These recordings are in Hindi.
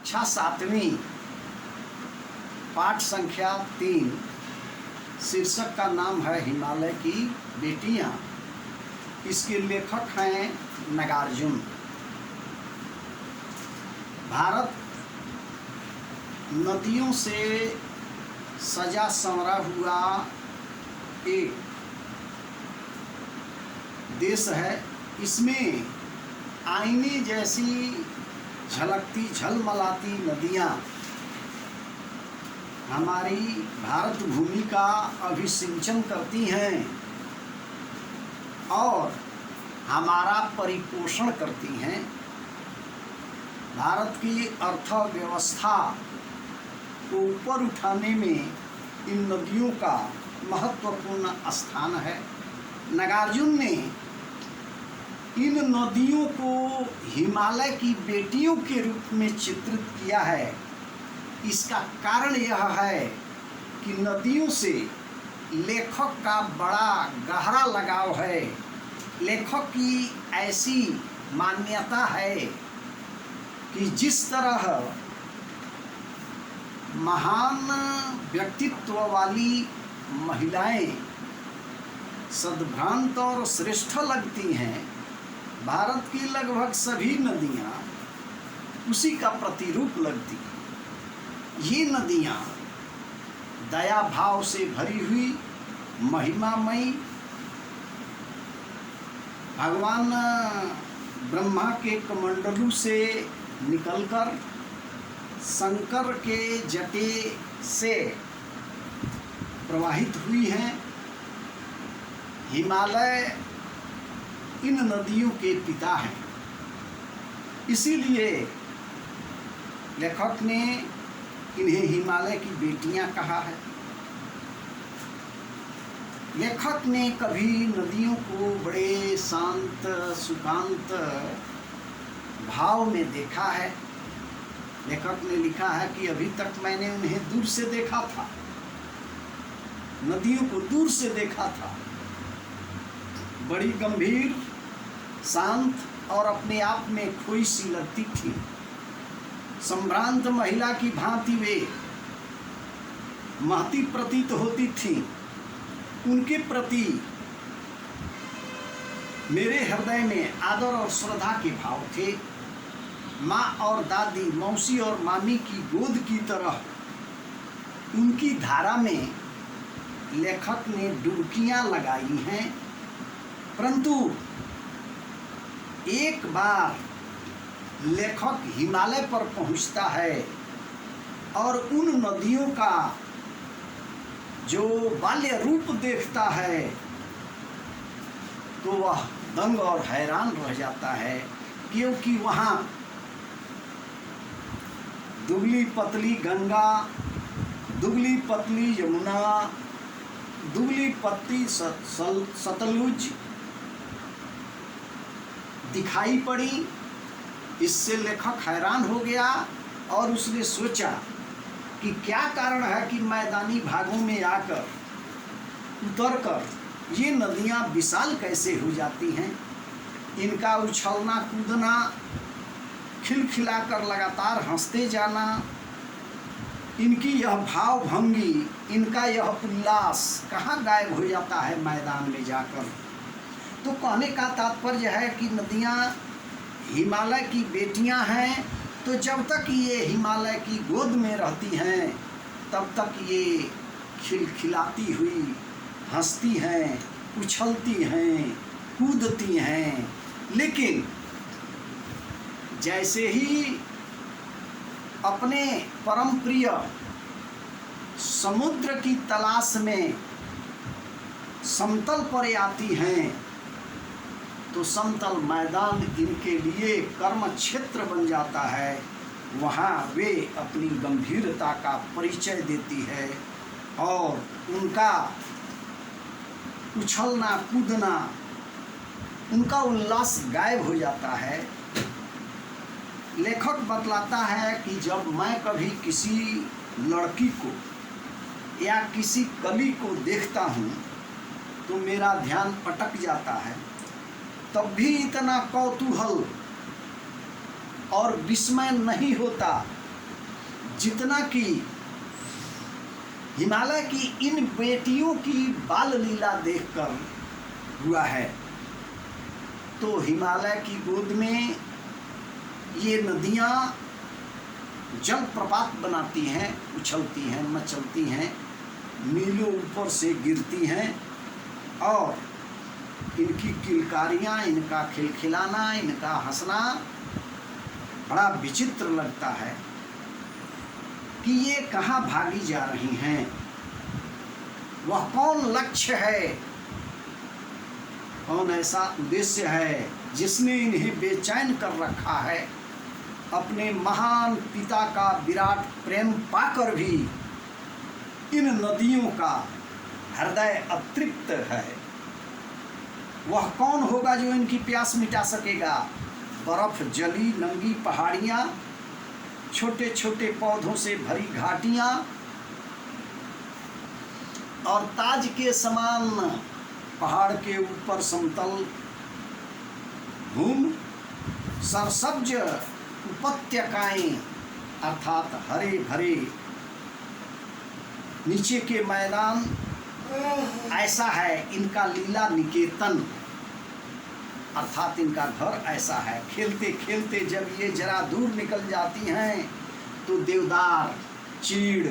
कक्षा 7वीं पाठ संख्या 3। शीर्षक का नाम है हिमालय की बेटियां। इसके लेखक हैं नागार्जुन। भारत नदियों से सजा संवरा हुआ एक देश है। इसमें आईने जैसी झलकती झलमलाती नदियाँ हमारी भारत भूमि का अभिसिंचन करती हैं और हमारा परिपोषण करती हैं। भारत की अर्थव्यवस्था को ऊपर उठाने में इन नदियों का महत्वपूर्ण स्थान है। नागार्जुन ने इन नदियों को हिमालय की बेटियों के रूप में चित्रित किया है। इसका कारण यह है कि नदियों से लेखक का बड़ा गहरा लगाव है। लेखक की ऐसी मान्यता है कि जिस तरह महान व्यक्तित्व वाली महिलाएं सद्भ्रांत और श्रेष्ठ लगती हैं, भारत की लगभग सभी नदियाँ उसी का प्रतिरूप लगती हैं। ये नदियाँ दया भाव से भरी हुई महिमामयी, भगवान ब्रह्मा के कमंडलू से निकलकर शंकर के जटे से प्रवाहित हुई हैं। हिमालय इन नदियों के पिता हैं। इसीलिए लेखक ने इन्हें हिमालय की बेटियां कहा है। लेखक ने कभी नदियों को बड़े शांत सुकांत भाव में देखा है। लेखक ने लिखा है कि अभी तक मैंने उन्हें दूर से देखा था, नदियों को दूर से देखा था। बड़ी गंभीर, शांत और अपने आप में खोई सी लगती थी। संभ्रांत महिला की भांति वे महती प्रतीत होती थी। उनके प्रति मेरे हृदय में आदर और श्रद्धा के भाव थे। माँ और दादी, मौसी और मामी की गोद की तरह उनकी धारा में लेखक ने डुबकियां लगाई हैं। परंतु एक बार लेखक हिमालय पर पहुंचता है और उन नदियों का जो बाल्य रूप देखता है तो वह दंग और हैरान रह जाता है, क्योंकि वहाँ दुबली पतली गंगा, दुबली पतली यमुना, दुबली पतली सतलुज दिखाई पड़ी। इससे लेखक हैरान हो गया और उसने सोचा कि क्या कारण है कि मैदानी भागों में आकर उतरकर ये नदियाँ विशाल कैसे हो जाती हैं। इनका उछलना कूदना, खिलखिलाकर लगातार हंसते जाना, इनकी यह भाव भंगी, इनका यह उल्लास कहाँ गायब हो जाता है मैदान में जाकर। तो कहने का तात्पर्य है कि नदियाँ हिमालय की बेटियां हैं, तो जब तक ये हिमालय की गोद में रहती हैं तब तक ये खिलखिलाती हुई हंसती हैं, उछलती हैं, कूदती हैं। लेकिन जैसे ही अपने परम प्रिय समुद्र की तलाश में समतल पर आती हैं तो समतल मैदान इनके लिए कर्म क्षेत्र बन जाता है। वहाँ वे अपनी गंभीरता का परिचय देती है और उनका उछलना कूदना, उनका उल्लास गायब हो जाता है। लेखक बतलाता है कि जब मैं कभी किसी लड़की को या किसी कली को देखता हूँ तो मेरा ध्यान अटक जाता है। तब भी इतना कौतूहल और विस्मय नहीं होता जितना कि हिमालय की इन बेटियों की बाल लीला देखकर हुआ है, तो हिमालय की गोद में ये नदियाँ जल प्रपात बनाती हैं, उछलती हैं, मचलती हैं, मीलों ऊपर से गिरती हैं, और इनकी किलकारियाँ, इनका खिलखिलाना, इनका हंसना बड़ा विचित्र लगता है कि ये कहाँ भागी जा रही हैं। वह कौन लक्ष्य है, कौन ऐसा उद्देश्य है जिसने इन्हें बेचैन कर रखा है। अपने महान पिता का विराट प्रेम पाकर भी इन नदियों का हृदय अतृप्त है। वह कौन होगा जो इनकी प्यास मिटा सकेगा। बर्फ जली नंगी पहाड़ियाँ, छोटे छोटे पौधों से भरी घाटियाँ और ताज के समान पहाड़ के ऊपर समतल भूमि, सरसब्ज उपत्यकाएं अर्थात हरे भरे नीचे के मैदान, ऐसा है इनका लीला निकेतन, अर्थात इनका घर ऐसा है। खेलते खेलते जब ये जरा दूर निकल जाती हैं तो देवदार, चीड़,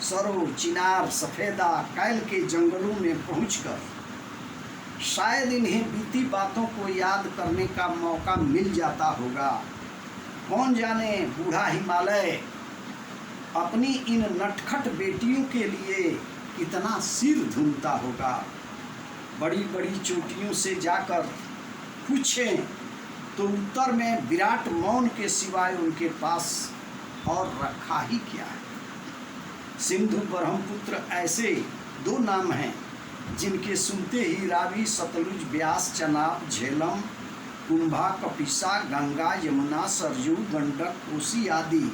सरो, चिनार, सफ़ेदा, कैल के जंगलों में पहुंचकर शायद इन्हें बीती बातों को याद करने का मौका मिल जाता होगा। कौन जाने बूढ़ा हिमालय अपनी इन नटखट बेटियों के लिए कितना सिर धूमता होगा। बड़ी बड़ी चोटियों से जाकर पूछें तो उत्तर में विराट मौन के सिवाय उनके पास और रखा ही क्या है। सिंधु ब्रह्मपुत्र ऐसे दो नाम हैं जिनके सुनते ही रावी, सतलुज, ब्यास, चनाब, झेलम, कुंभा, कपिसा, गंगा, यमुना, सरयू, गंडक, कोसी आदि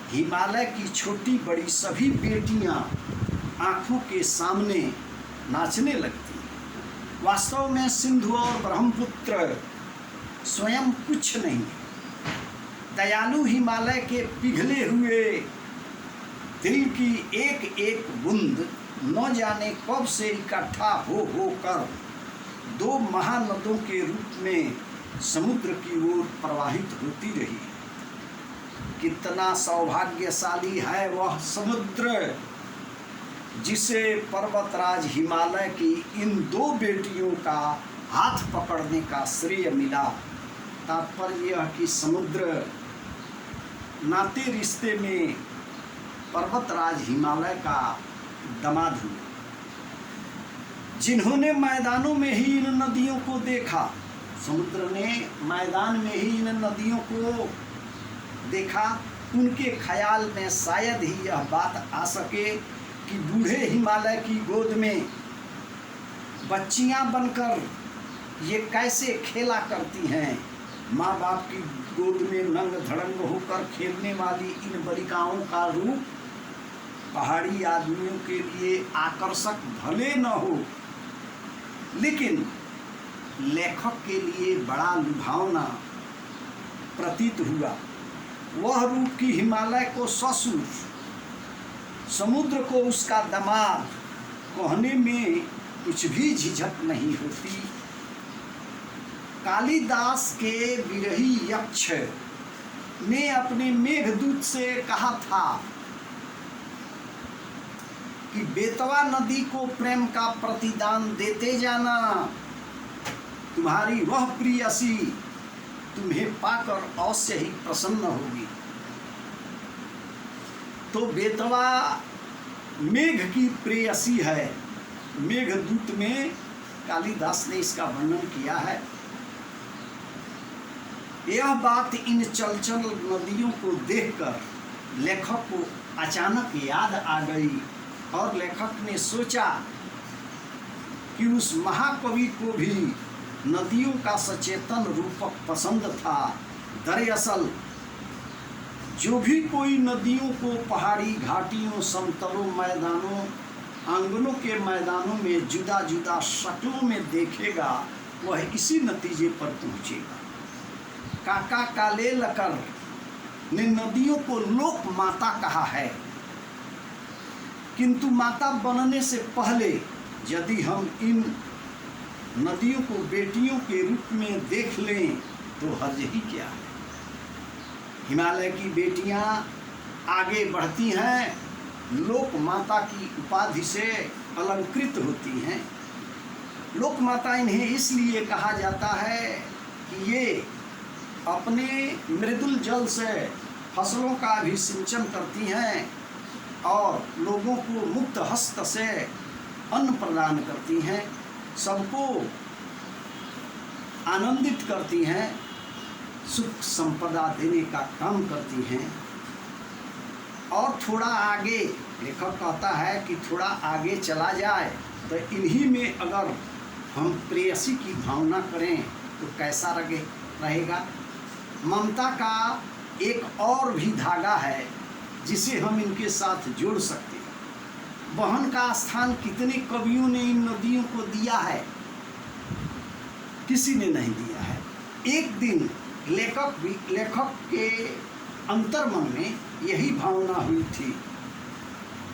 हिमालय की छोटी बड़ी सभी बेटियां आँखों के सामने नाचने लगती। वास्तव में सिंधु और ब्रह्मपुत्र स्वयं कुछ नहीं, दयालु हिमालय के पिघले हुए दिल की एक एक बूंद न जाने कब से इकट्ठा होकर दो महानदों के रूप में समुद्र की ओर प्रवाहित होती रही। कितना सौभाग्यशाली है वह समुद्र जिसे पर्वतराज हिमालय की इन दो बेटियों का हाथ पकड़ने का श्रेय मिला। तात्पर्य यह कि समुद्र नाते रिश्ते में पर्वतराज हिमालय का दामाद हुए, जिन्होंने मैदानों में ही इन नदियों को देखा। समुद्र ने मैदान में ही इन नदियों को देखा। उनके ख्याल में शायद ही यह बात आ सके कि बूढ़े हिमालय की गोद में बच्चियां बनकर ये कैसे खेला करती हैं। माँ बाप की गोद में नंग धड़ंग होकर खेलने वाली इन बालिकाओं का रूप पहाड़ी आदमियों के लिए आकर्षक भले न हो, लेकिन लेखक के लिए बड़ा लुभावना प्रतीत हुआ। वह रूप की हिमालय को ससुर, समुद्र को उसका दामाद कहने में कुछ भी झिझक नहीं होती। कालिदास के विरही यक्ष ने अपने मेघदूत से कहा था कि बेतवा नदी को प्रेम का प्रतिदान देते जाना, तुम्हारी वह प्रियसी तुम्हें पाकर अवश्य ही प्रसन्न होगी। तो बेतवा मेघ की प्रेयसी है। मेघदूत में कालिदास ने इसका वर्णन किया है। यह बात इन चलचल नदियों को देखकर लेखक को अचानक याद आ गई और लेखक ने सोचा कि उस महाकवि को भी नदियों का सचेतन रूपक पसंद था। दरअसल जो भी कोई नदियों को पहाड़ी घाटियों, समतलों, मैदानों, आंगनों के मैदानों में जुदा जुदा शक्लों में देखेगा, वह इसी नतीजे पर पहुँचेगा। काका काले लकर ने नदियों को लोक माता कहा है, किंतु माता बनने से पहले यदि हम इन नदियों को बेटियों के रूप में देख लें तो हर्ज ही क्या है। हिमालय की बेटियां आगे बढ़ती हैं, लोक माता की उपाधि से अलंकृत होती हैं। लोक माता इन्हें इसलिए कहा जाता है कि ये अपने मृदुल जल से फसलों का भी सिंचन करती हैं और लोगों को मुक्त हस्त से अन्न प्रदान करती हैं, सबको आनंदित करती हैं, सुख संपदा देने का काम करती हैं। और थोड़ा आगे लेखक कहता है कि थोड़ा आगे चला जाए तो इन्हीं में अगर हम प्रेयसी की भावना करें तो कैसा रहेगा। ममता का एक और भी धागा है जिसे हम इनके साथ जोड़ सकते हैं। बहन का स्थान कितने कवियों ने इन नदियों को दिया है, किसी ने नहीं दिया है। एक दिन लेखक के अंतर्मन में यही भावना हुई थी।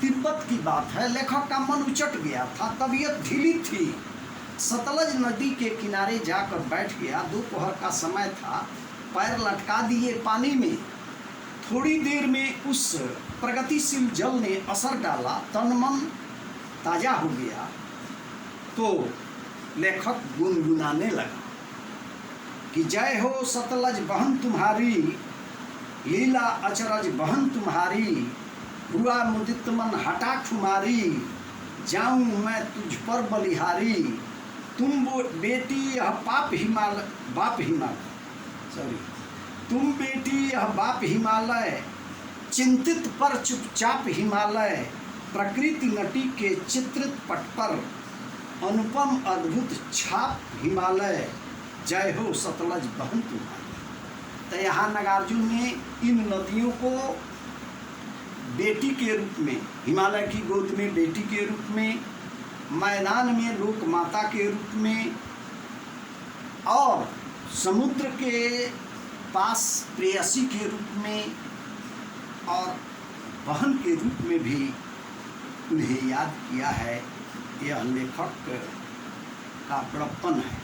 तिब्बत की बात है, लेखक का मन उचट गया था, तबीयत ढीली थी। सतलज नदी के किनारे जाकर बैठ गया। दोपहर का समय था, पैर लटका दिए पानी में। थोड़ी देर में उस प्रगतिशील जल ने असर डाला, तन मन ताजा हो गया। तो लेखक गुनगुनाने लगा कि जय हो सतलज बहन तुम्हारी, लीला अचरज बहन तुम्हारी, हुआ मुदित मन हटा खुमारी, जाऊं मैं तुझ पर बलिहारी, तुम वो बेटी यह तुम बेटी यह बाप हिमालय, चिंतित पर चुपचाप हिमालय, प्रकृति नटी के चित्रित पट पर, अनुपम अद्भुत छाप हिमालय, जय हो सतलज बहन तुम्हारी। तो यहाँ नागार्जुन ने इन नदियों को बेटी के रूप में, हिमालय की गोद में बेटी के रूप में, मैदान में लोक माता के रूप में और समुद्र के पास प्रेयसी के रूप में और बहन के रूप में भी उन्हें याद किया है। यह लेखक का बड़प्पन है।